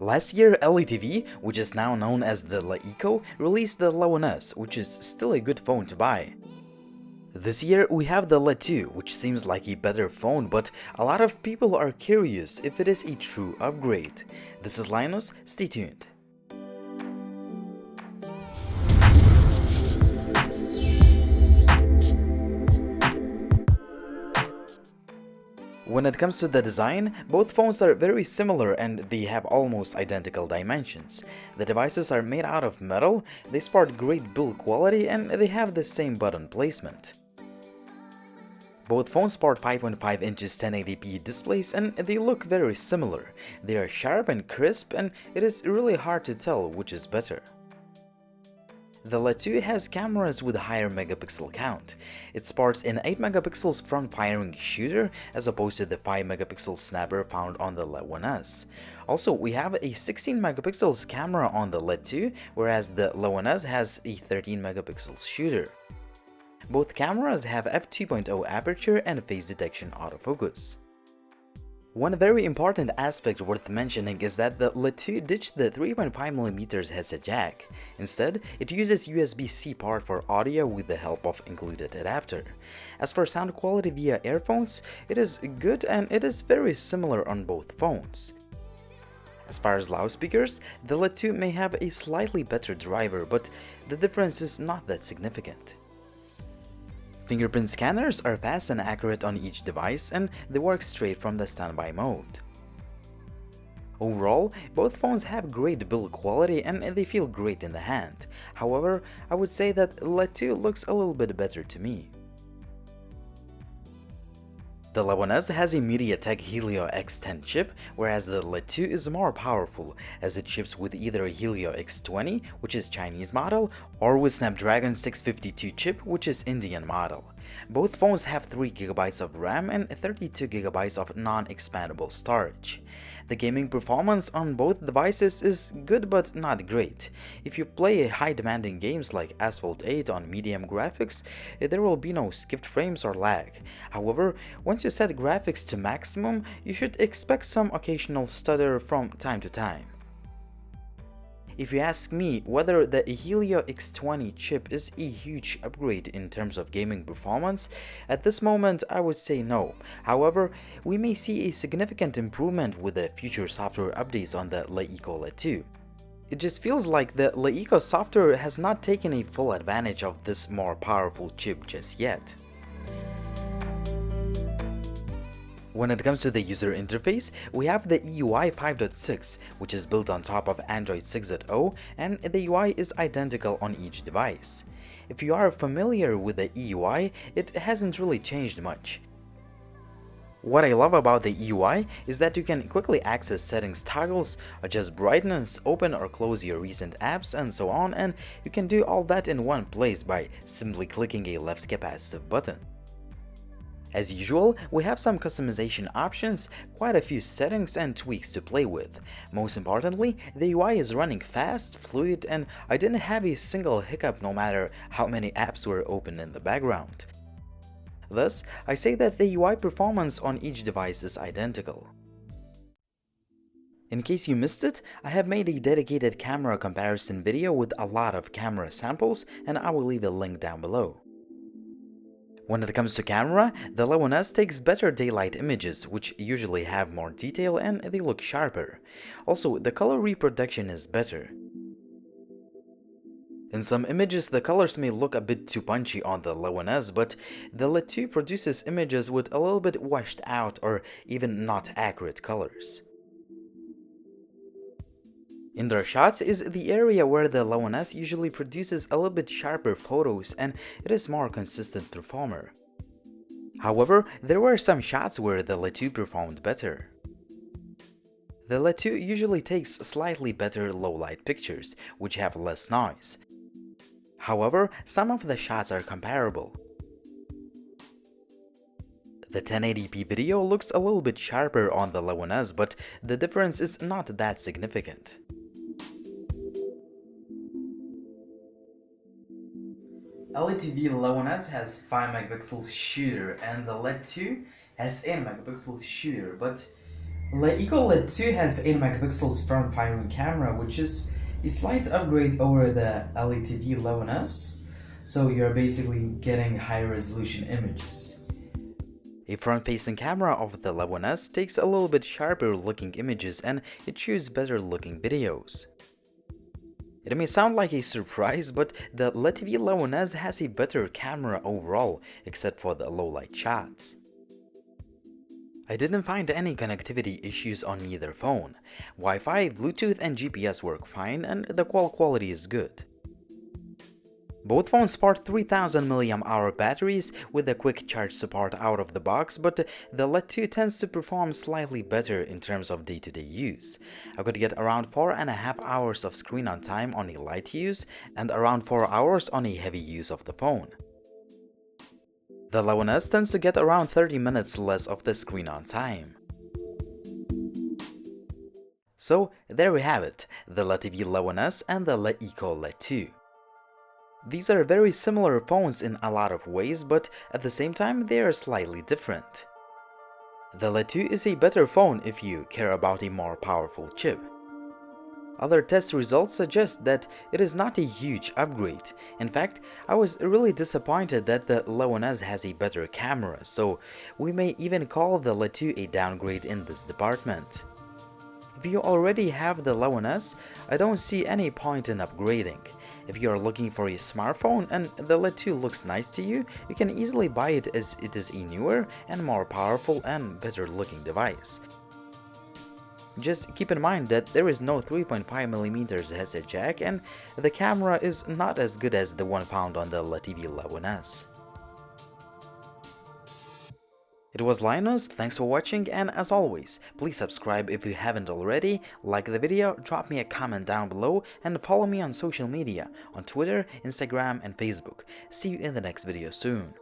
Last year, Letv, which is now known as the LeEco, released the Letv, which is still a good phone to buy. This year, we have the Letv, which seems like a better phone, but a lot of people are curious if it is a true upgrade. This is Linus, stay tuned. When it comes to the design, both phones are very similar and they have almost identical dimensions. The devices are made out of metal, they sport great build quality, and they have the same button placement. Both phones sport 5.5 inches 1080p displays and they look very similar. They are sharp and crisp and it is really hard to tell which is better. The Letv has cameras with a higher megapixel count. It sports an 8 megapixels front-firing shooter as opposed to the 5 megapixel snapper found on the Letv. Also, we have a 16 megapixels camera on the Letv, whereas the Letv has a 13 megapixels shooter. Both cameras have f2.0 aperture and face detection autofocus. One very important aspect worth mentioning is that the Letv ditched the 3.5mm headset jack. Instead, it uses USB-C port for audio with the help of included adapter. As for sound quality via earphones, it is good and it is very similar on both phones. As far as loudspeakers, the Letv may have a slightly better driver, but the difference is not that significant. Fingerprint scanners are fast and accurate on each device and they work straight from the standby mode. Overall, both phones have great build quality and they feel great in the hand. However, I would say that Letv looks a little bit better to me. The Letv has a MediaTek Helio X10 chip, whereas the Letv is more powerful, as it ships with either a Helio X20, which is Chinese model, or with Snapdragon 652 chip, which is Indian model. Both phones have 3GB of RAM and 32GB of non-expandable storage. The gaming performance on both devices is good but not great. If you play high-demanding games like Asphalt 8 on medium graphics, there will be no skipped frames or lag. However, once you set graphics to maximum, you should expect some occasional stutter from time to time. If you ask me whether the Helio X20 chip is a huge upgrade in terms of gaming performance, at this moment I would say no. However, we may see a significant improvement with the future software updates on the LeEco Letv. It just feels like the LeEco software has not taken a full advantage of this more powerful chip just yet. When it comes to the user interface, we have the EUI 5.6, which is built on top of Android 6.0, and the UI is identical on each device. If you are familiar with the EUI, it hasn't really changed much. What I love about the EUI is that you can quickly access settings toggles, adjust brightness, open or close your recent apps, and so on, and you can do all that in one place by simply clicking a left capacitive button. As usual, we have some customization options, quite a few settings and tweaks to play with. Most importantly, the UI is running fast, fluid, and I didn't have a single hiccup no matter how many apps were open in the background. Thus, I say that the UI performance on each device is identical. In case you missed it, I have made a dedicated camera comparison video with a lot of camera samples, and I will leave a link down below. When it comes to camera, the Letv takes better daylight images, which usually have more detail and they look sharper. Also, the color reproduction is better. In some images, the colors may look a bit too punchy on the Letv, but the Letv produces images with a little bit washed out or even not accurate colors. Indoor shots is the area where the Letv usually produces a little bit sharper photos and it is more consistent performer. However, there were some shots where the Letv performed better. The Letv usually takes slightly better low-light pictures, which have less noise. However, some of the shots are comparable. The 1080p video looks a little bit sharper on the Letv, but the difference is not that significant. Letv Letv has 5 megapixel shooter and the Letv has 8 megapixel shooter, but LeEco Letv has 8 megapixels front-firing camera, which is a slight upgrade over the Letv 11S, so you're basically getting high-resolution images. A front-facing camera of the Letv takes a little bit sharper looking images and it shoots better looking videos. It may sound like a surprise, but the Letv 11S has a better camera overall, except for the low-light shots. I didn't find any connectivity issues on either phone. Wi-Fi, Bluetooth and GPS work fine and the call quality is good. Both phones support 3000 mAh batteries with a quick charge support out of the box, but the Letv tends to perform slightly better in terms of day-to-day use. I could get around 4.5 hours of screen on time on a light use and around 4 hours on a heavy use of the phone. The Letv tends to get around 30 minutes less of the screen on time. So there we have it, the Letv 11S and the LeEco Letv. These are very similar phones in a lot of ways, but at the same time they are slightly different. The Letv is a better phone if you care about a more powerful chip. Other test results suggest that it is not a huge upgrade. In fact, I was really disappointed that the Letv has a better camera, so we may even call the Letv a downgrade in this department. If you already have the Letv, I don't see any point in upgrading. If you are looking for a smartphone and the Letv looks nice to you, you can easily buy it as it is a newer and more powerful and better looking device. Just keep in mind that there is no 3.5mm headset jack and the camera is not as good as the one found on the Letv 11S. It was Linus, thanks for watching, and as always, please subscribe if you haven't already, like the video, drop me a comment down below, and follow me on social media, on Twitter, Instagram, and Facebook. See you in the next video soon.